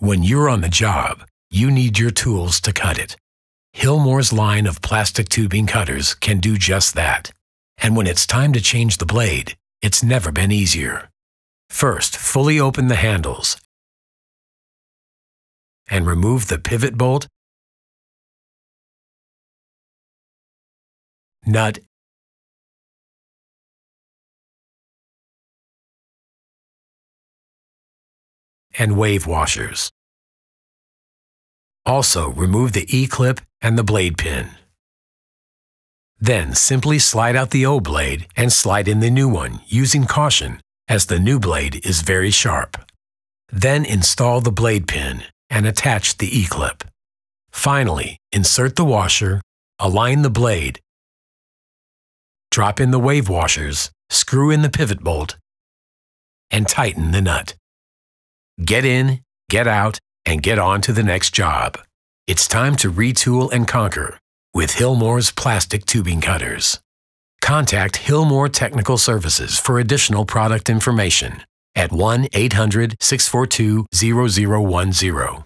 When you're on the job, you need your tools to cut it. Hilmor's line of plastic tubing cutters can do just that. And when it's time to change the blade, it's never been easier. First, fully open the handles and remove the pivot bolt, nut, and wave washers. Also, remove the E-clip and the blade pin. Then simply slide out the old blade and slide in the new one, using caution, as the new blade is very sharp. Then install the blade pin and attach the E-clip. Finally, insert the washer, align the blade, drop in the wave washers, screw in the pivot bolt, and tighten the nut. Get in, get out, and get on to the next job. It's time to retool and conquer with Hilmor's plastic tubing cutters. Contact Hilmor Technical Services for additional product information at 1-800-642-0010.